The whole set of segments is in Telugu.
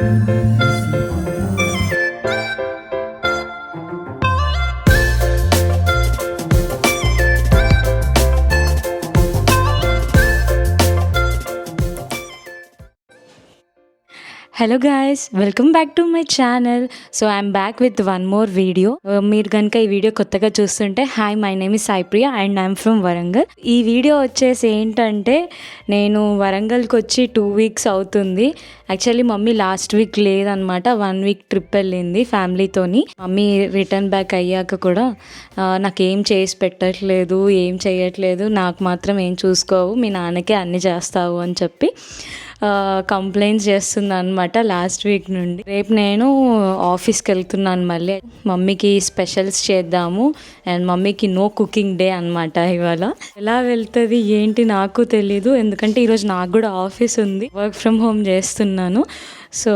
Hello guys, welcome back to my channel. So I'm back with one more video. మీరు కనుక ఈ వీడియో కొత్తగా చూస్తుంటే, hi, my name is Saipriya and I'm from Warangal. ఈ వీడియో వచ్చేసి ఏంటంటే, నేను వరంగల్కి వచ్చి 2 weeks అవుతుంది. యాక్చువల్లీ మమ్మీ లాస్ట్ వీక్ లేదనమాట, 1 week ట్రిప్ వెళ్ళింది ఫ్యామిలీతోని. మమ్మీ రిటర్న్ బ్యాక్ అయ్యాక కూడా నాకు ఏం చేసి పెట్టట్లేదు, ఏం చేయట్లేదు, నాకు మాత్రం ఏం చూసుకోవు, మీ నాన్నకే అన్నీ చేస్తావు అని చెప్పి కంప్లైంట్స్ చేస్తుంది అనమాట లాస్ట్ వీక్ నుండి. రేపు నేను ఆఫీస్కి వెళ్తున్నాను మళ్ళీ. మమ్మీకి స్పెషల్స్ చేద్దాము అండ్ మమ్మీకి నో కుకింగ్ డే అనమాట ఇవాళ. ఎలా వెళ్తుంది ఏంటి నాకు తెలీదు, ఎందుకంటే ఈరోజు నాకు కూడా ఆఫీస్ ఉంది, వర్క్ ఫ్రమ్ హోమ్ చేస్తున్నాను. సో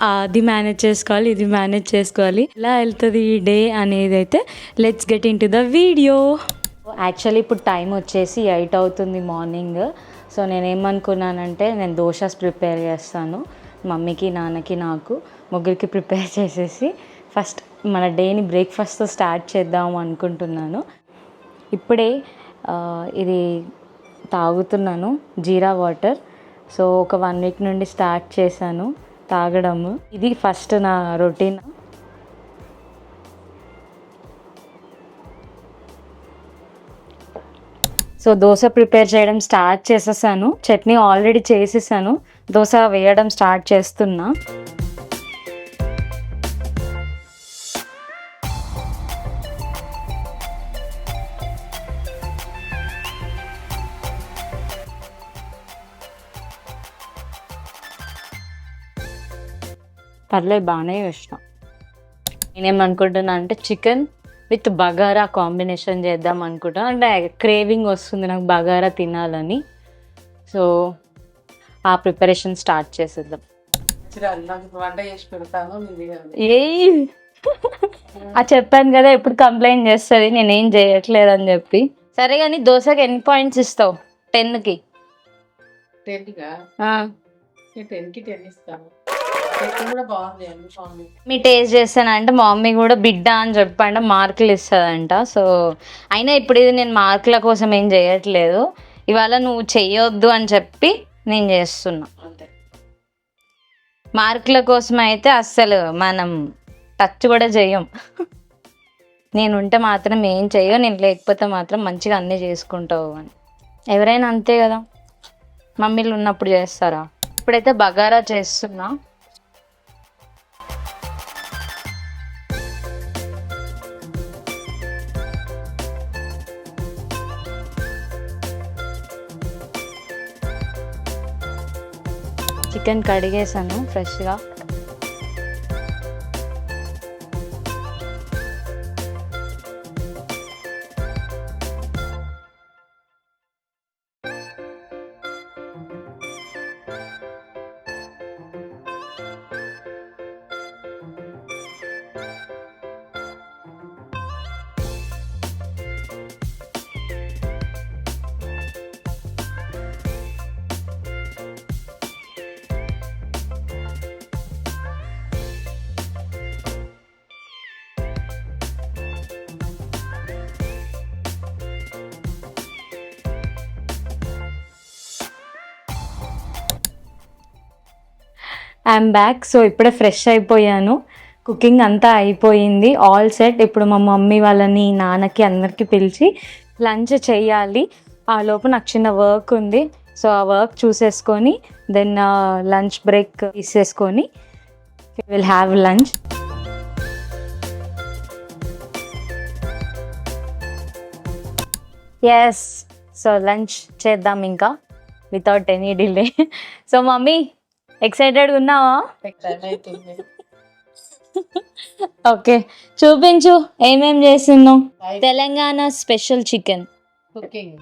అది మేనేజ్ చేసుకోవాలి, ఇది మేనేజ్ చేసుకోవాలి. ఎలా వెళ్తుంది ఈ డే అనేది అయితే let's get in to the video. Actually ఇప్పుడు టైం వచ్చేసి 8 అవుతుంది మార్నింగ్. సో నేనేమనుకున్నానంటే, నేను దోశాస్ ప్రిపేర్ చేస్తాను మమ్మీకి, నాన్నకి, నాకు ముగ్గురికి ప్రిపేర్ చేసేసి ఫస్ట్ మన డేని బ్రేక్ఫాస్ట్తో స్టార్ట్ చేద్దాము అనుకుంటున్నాను. ఇప్పుడే ఇది తాగుతున్నాను, జీరా వాటర్. సో ఒక 1 week నుండి స్టార్ట్ చేశాను తాగడము. ఇది ఫస్ట్ నా రొటీన్. సో దోశ ప్రిపేర్ చేయడం స్టార్ట్ చేసేసాను. చట్నీ ఆల్రెడీ చేసేసాను, దోశ వేయడం స్టార్ట్ చేస్తున్నా. పర్లేదు, బాగానే చేసిన. నేనేమనుకుంటున్నా అంటే, చికెన్ విత్ బగారా కాంబినేషన్ చేద్దాం అనుకుంటాను. అంటే క్రేవింగ్ వస్తుంది నాకు బగారా తినాలని. సో ఆ ప్రిపరేషన్ స్టార్ట్ చేసేద్దాం. చెప్పాను కదా, ఎప్పుడు కంప్లైంట్ చేస్తుంది నేనేం చేయట్లేదు అని చెప్పి. సరే కానీ దోశకి ఎన్ని పాయింట్స్ ఇస్తావు? 10కి. 10కి 10 ఇస్తాను. మీ టేస్ట్ చేస్తానంటే మా మమ్మీ కూడా బిడ్డ అని చెప్పండి మార్కులు ఇస్తుందంట. సో అయినా ఇప్పుడు ఇది నేను మార్కుల కోసం ఏం చేయట్లేదు, ఇవాళ నువ్వు చెయ్యొద్దు అని చెప్పి నేను చేస్తున్నా. మార్కుల కోసం అయితే అస్సలు మనం టచ్ కూడా చెయ్యం. నేను ఉంటే మాత్రం ఏం చెయ్యో, నేను లేకపోతే మాత్రం మంచిగా అన్నీ చేసుకుంటావు అని. ఎవరైనా అంతే కదా, మమ్మీలు ఉన్నప్పుడు చేస్తారా. ఇప్పుడైతే బగారా చేస్తున్నా. చికెన్ కడిగేసాను ఫ్రెష్గా. I'm back. సో ఇప్పుడే ఫ్రెష్ అయిపోయాను, కుకింగ్ అంతా అయిపోయింది, ఆల్ సెట్. ఇప్పుడు మా మమ్మీ వాళ్ళని, నాన్నకి, అందరికీ పిలిచి లంచ్ చేయాలి. ఆ లోపు నాకు చిన్న వర్క్ ఉంది. సో ఆ వర్క్ చూసేసుకొని దెన్ లంచ్ బ్రేక్ తీసేసుకొని will have lunch. Yes, so lunch చేద్దాం ఇంకా without any delay. So mummy ఎక్సైటెడ్గా ఉన్నావా? ఓకే, చూపించు ఏమేం చేస్తున్నావు. Telangana special chicken cooking.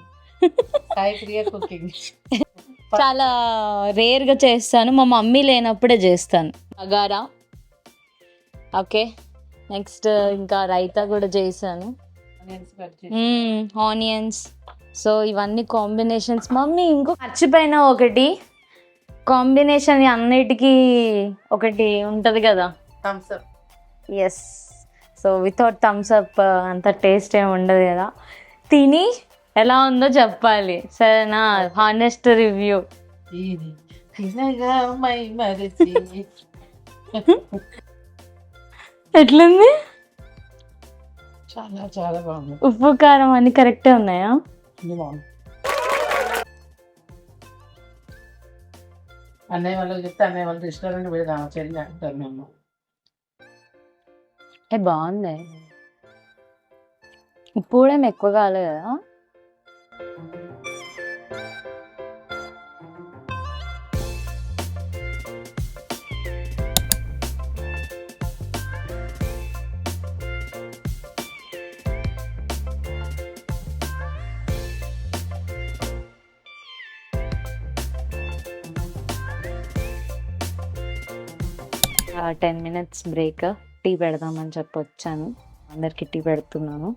చాలా రేర్గా చేస్తాను, మా మమ్మీ లేనప్పుడే చేస్తాను. బగారా, ఓకే. నెక్స్ట్ ఇంకా రైతా కూడా చేశాను, ఆనియన్స్. సో ఇవన్నీ కాంబినేషన్స్. మమ్మీ ఇంకో మర్చిపోయినా ఒకటి, కాంబినేషన్ అన్నిటికీ ఒకటి ఉంటుంది కదా. Thums Up. Yes. So without Thums Up అంత టేస్ట్ ఏమి ఉండదు కదా. తిని ఎలా ఉందో చెప్పాలి, సరేనా? Honest review. ఇది తినగా మై మరిచి. ఎట్లుంది? చాలా చాలా బాగుంది. ఉప్పు కారం అన్ని కరెక్టే ఉన్నాయా? ఇది బాగుంది. అన్నయ్య వాళ్ళకి చెప్తే అన్నయ్య వాళ్ళ రెస్టారెంట్ పెడదాం చెల్లి అంటారు మేము. బాగుంది. ఉప్పు కూడా ఏమి ఎక్కువ కాలేదు కదా. ఆ 10 minutes బ్రేక్, టీ పెడదామని చెప్పి వచ్చాను. అందరికి టీ పెడుతున్నాను.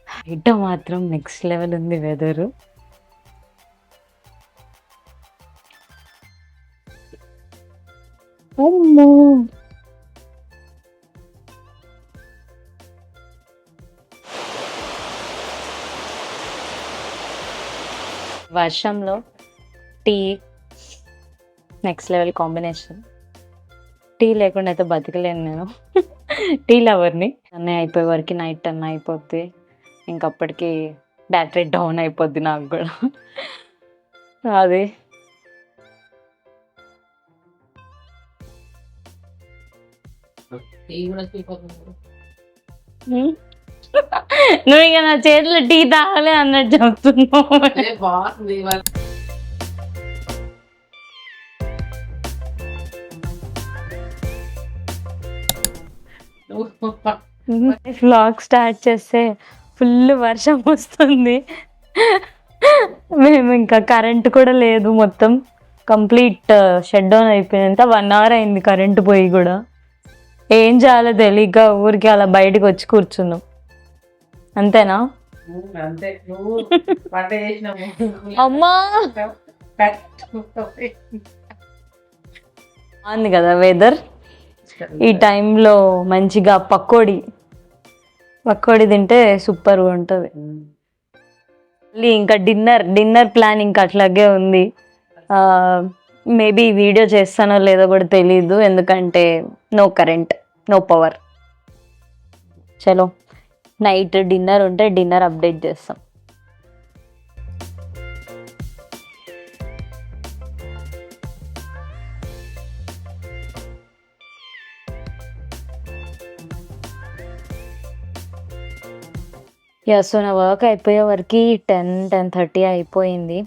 బయట మాత్రం నెక్స్ట్ లెవెల్ ఉంది వెదరు. అమ్మో, వర్షంలో tea next level combination. Tea లేకుండా అయితే బతకలేను నేను. టీ లవర్ని. అన్నీ అయిపోయే వరకు నైట్ 10 అయిపోద్ది. ఇంకప్పటికి బ్యాటరీ డౌన్ అయిపోద్ది నాకు కూడా. అది టీ కూడా తీసుకోకుండా నువ్వు ఇక నా చేతిలో టీ తాగలే అన్నట్టు చెప్తున్నావు. బాగుంది. వ్లాగ్ స్టార్ట్ చేస్తే ఫుల్ వర్షం వస్తుంది. మేము ఇంకా కరెంట్ కూడా లేదు, మొత్తం కంప్లీట్ షట్ డౌన్ అయిపోయింది. అంతా 1 hour అయింది కరెంట్ పోయి కూడా. ఏం చేయాలో తెలియక ఊరికి అలా బయటకు వచ్చి కూర్చున్నాం. అంతేనా? అంతే. నువ్వు వంట చేసినావు. అమ్మా, బాగుంది కదా వెదర్. ఈ టైంలో మంచిగా పకోడీ తింటే సూపర్గా ఉంటుంది. మళ్ళీ ఇంకా డిన్నర్ ప్లాన్ ఇంకా అట్లాగే ఉంది. మేబీ వీడియో చేస్తానో లేదో కూడా తెలీదు, ఎందుకంటే నో కరెంట్, నో పవర్. చలో, నైట్ డిన్నర్ ఉంటే డిన్నర్ అప్డేట్ చేస్తాం. సో నా వర్క్ అయిపోయే వరకు 10-10:30 అయిపోయింది.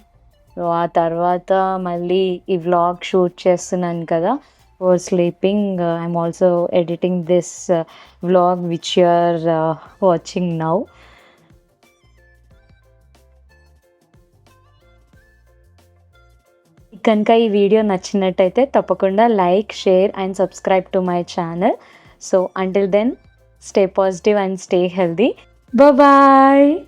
సో ఆ తర్వాత మళ్ళీ ఈ వ్లాగ్ షూట్ చేస్తున్నాను కదా, for sleeping. I'm also editing this vlog which you are watching now. కనుక ఈ వీడియో నచ్చినట్టయితే తప్పకుండా like, share and subscribe to my channel. So until then, stay positive and stay healthy. Bye bye.